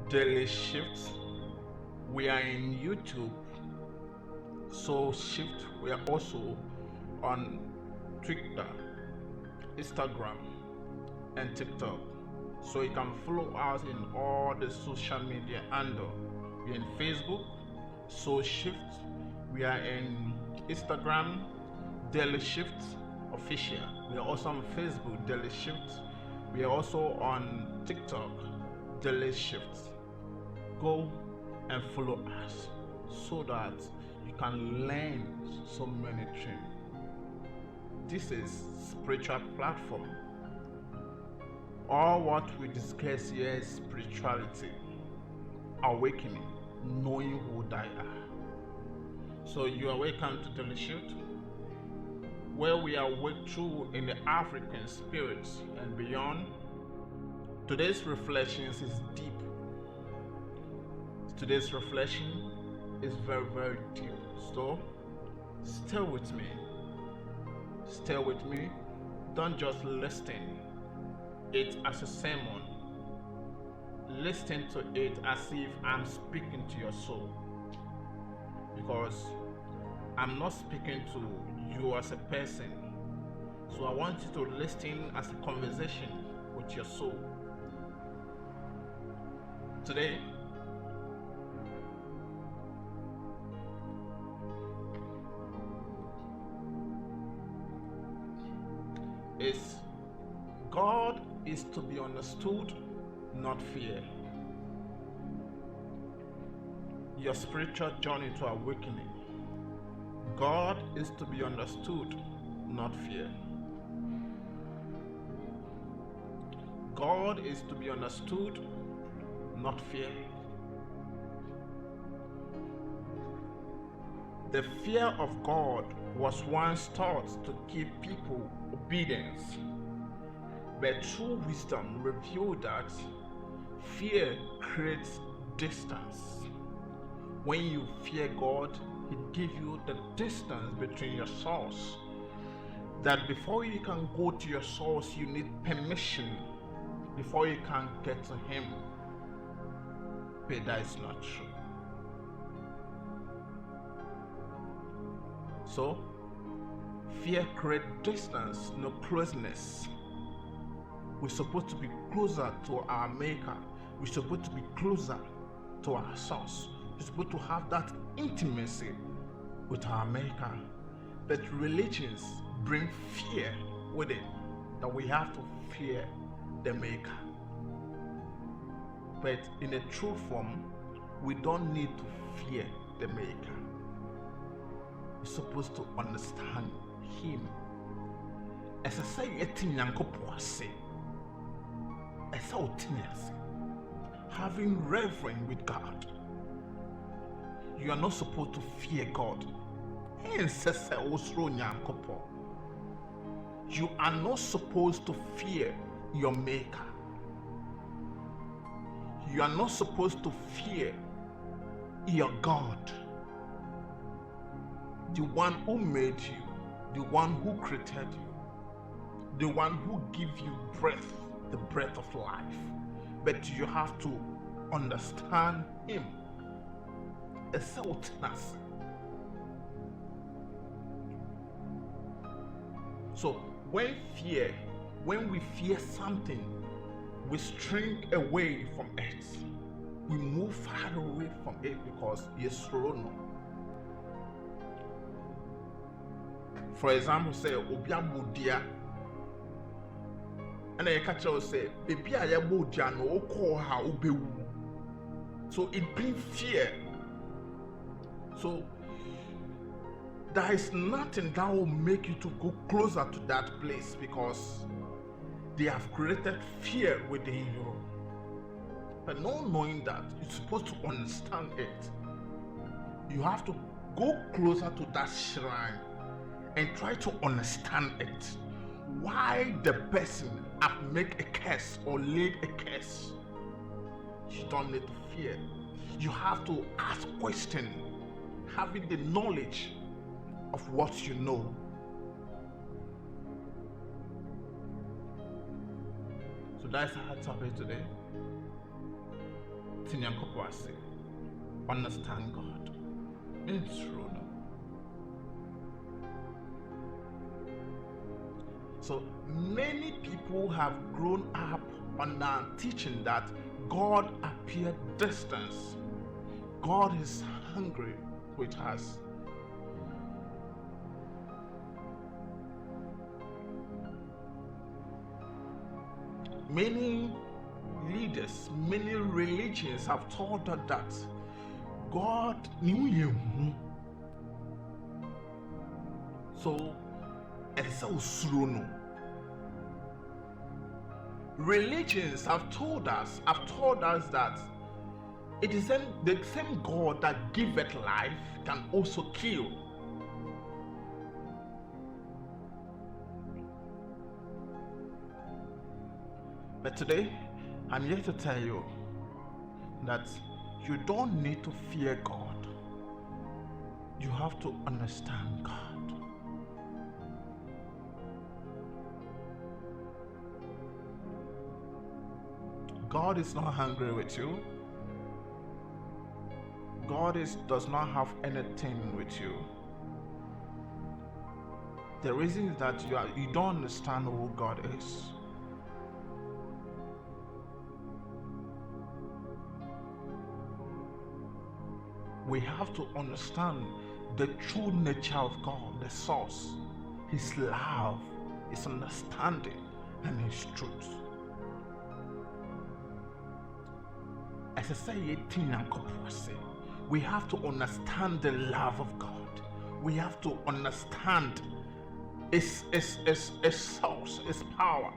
Daily Shift. We are in YouTube, so Shift. We are also on Twitter, Instagram, and TikTok. So you can follow us in all the social media handle. We're in Facebook, so Shift. We are in Instagram, Daily Shift Official. We are also on Facebook, Daily Shift. We are also on TikTok, Daily Shift. Go and follow us so that you can learn so many things. This is spiritual platform. All what we discuss here is spirituality, awakening, knowing who they are. So you are welcome to Daily Shift, where we are worked through in the African spirits and beyond. Today's reflections is deep. Today's reflection is very, very deep. So stay with me. Stay with me. Don't just listen it as a sermon. Listen to it as if I'm speaking to your soul. Because I'm not speaking to you as a person. So I want you to listen as a conversation with your soul. Today, is God is to be understood, not fear. Your spiritual journey to awakening. God is to be understood, not fear. God is to be understood, not fear. The fear of God was once taught to give people obedience, but true wisdom revealed that fear creates distance. When you fear God, He gives you the distance between your source. That before you can go to your source, you need permission before you can get to Him. But that is not true. So, fear creates distance, no closeness. We're supposed to be closer to our Maker. We're supposed to be closer to our source. We're supposed to have that intimacy with our Maker. But religions bring fear with it, that we have to fear the Maker. But in a true form, we don't need to fear the Maker. We're supposed to understand Him. As I say, having reverence with God. You are not supposed to fear God. You are not supposed to fear your Maker. You are not supposed to fear your God. The one who made you, the one who created you, the one who gives you breath, the breath of life. But you have to understand Him. So when we fear something, we shrink away from it. We move far away from it because it's slow. For example, say Obiamudia, and I catch us say, baby, I am no call how ubewu. So it brings fear. So there is nothing that will make you to go closer to that place because they have created fear within you. But not knowing that, you're supposed to understand it. You have to go closer to that shrine and try to understand it. Why the person have make a curse or laid a curse? You don't need to fear. You have to ask questions, having the knowledge of what you know. So that's our topic today. tinyankopoase. Understand God. It's true. No? So many people have grown up under teaching that God appeared distant. God is hungry with us. Many leaders, many religions have taught us that God knew you. So it's so slow. Religions have told us that it is the same God that giveth life can also kill. But today, I'm here to tell you that you don't need to fear God. You have to understand God. God is not hungry with you. God does not have anything with you. The reason is that you don't understand who God is. We have to understand the true nature of God, the source, His love, His understanding, and His truth. As I say, we have to understand the love of God. We have to understand His source, His power.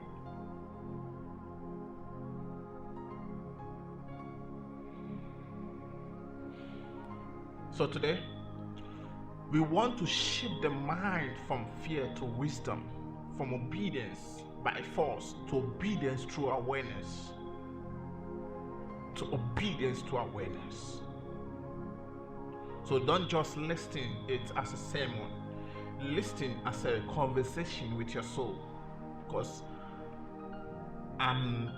So today, we want to shift the mind from fear to wisdom, from obedience by force to obedience through awareness. To obedience to awareness. So don't just listen it as a sermon. Listen as a conversation with your soul, because I'm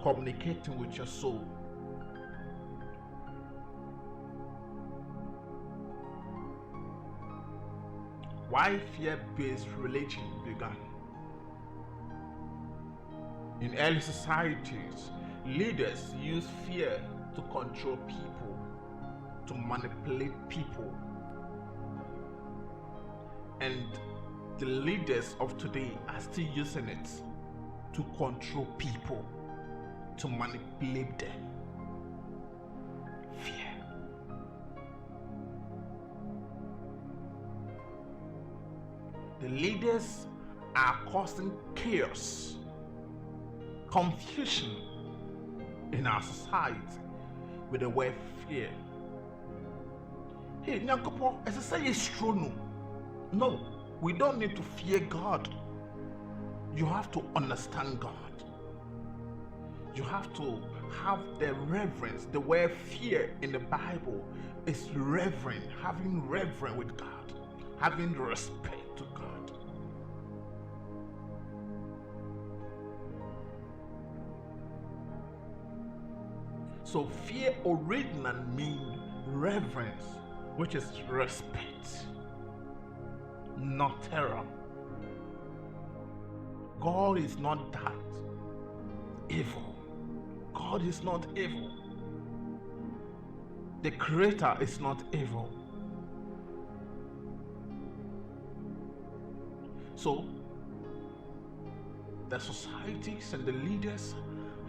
communicating with your soul. Why fear-based religion began? In early societies, leaders used fear to control people, to manipulate people. And the leaders of today are still using it to control people, to manipulate them. Fear. The leaders are causing chaos, confusion in our society with the word fear. Hey, Nyankopo, as I say, it's true. No, we don't need to fear God. You have to understand God. You have to have the reverence. The word fear in the Bible is reverent, having reverence with God, having respect to God. So fear originally means reverence, which is respect, not terror. God is not that evil. God is not evil. The Creator is not evil. So the societies and the leaders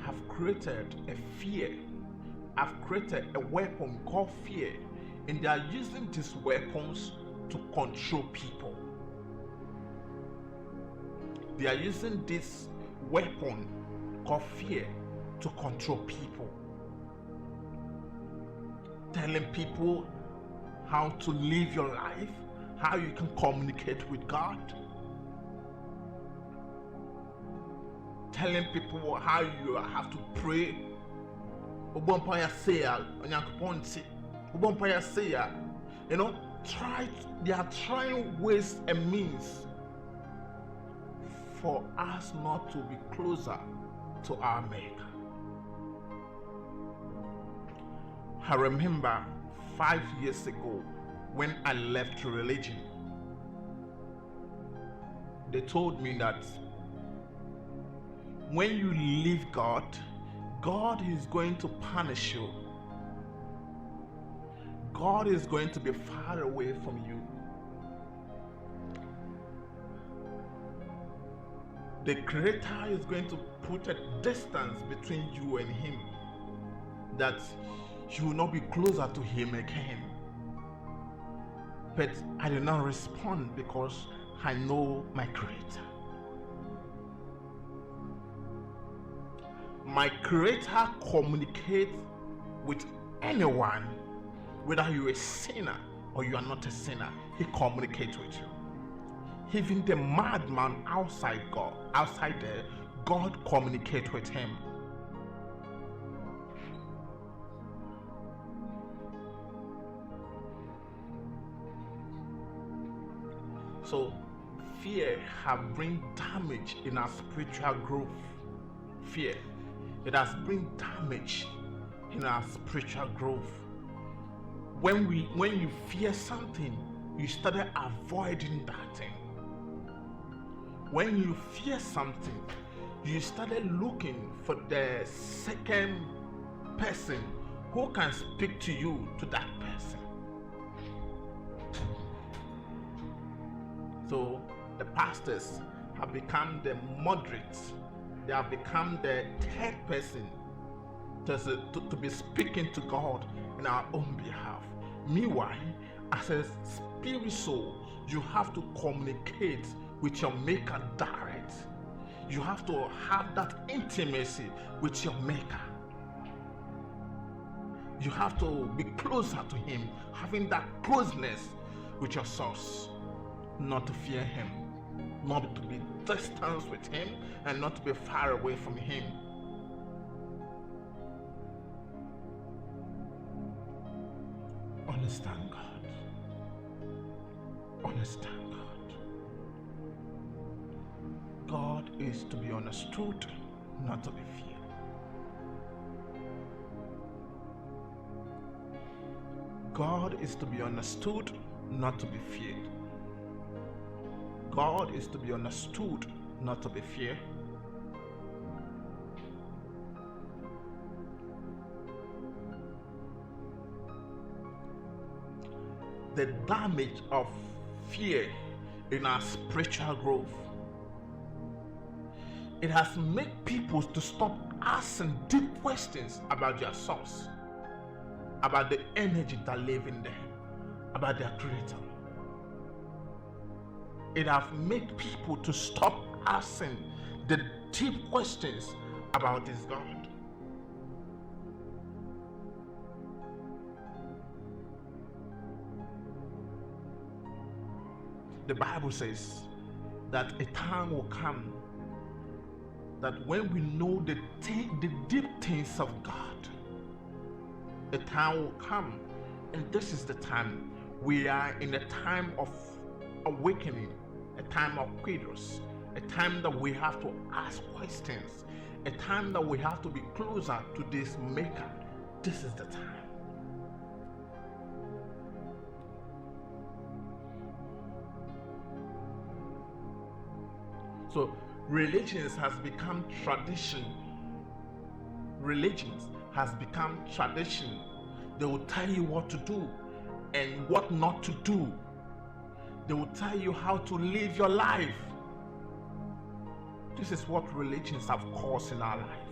have created a fear, have created a weapon called fear, and they are using these weapons to control people. They are using this weapon called fear to control people, telling people how to live your life, how you can communicate with God, telling people how you have to pray. You know, they are trying ways and means for us not to be closer to our Maker. I remember 5 years ago when I left religion, they told me that when you leave God, God is going to punish you. God is going to be far away from you. The Creator is going to put a distance between you and Him, that you will not be closer to Him again. But I did not respond because I know my Creator. My Creator communicates with anyone, whether you're a sinner or you are not a sinner. He communicates with you. Even the madman outside there, God communicates with him. So fear has bring damage in our spiritual growth. Fear, it has bring damage in our spiritual growth. When you fear something, you started avoiding that thing. When you fear something, you started looking for the second person who can speak to you, to that person. So the pastors have become the moderates. They have become the third person to be speaking to God in our own behalf. Meanwhile, as a spirit soul, you have to communicate with your Maker direct. You have to have that intimacy with your Maker. You have to be closer to Him, having that closeness with your source. Not to fear Him, not to be distant with Him, and not to be far away from Him. Understand God. Understand God. God is to be understood, not to be feared. God is to be understood, not to be feared. God is to be understood, not to be feared. The damage of fear in our spiritual growth, it has made people to stop asking deep questions about their source, about the energy that lives in them, about their Creator. It has made people to stop asking the deep questions about this God. The Bible says that a time will come that when we know the deep things of God, a time will come, and this is the time. We are in a time of awakening, a time of quiddles, a time that we have to ask questions, a time that we have to be closer to this Maker. This is the time. So religions has become tradition. Religions has become tradition. They will tell you what to do and what not to do. They will tell you how to live your life. This is what religions have caused in our life.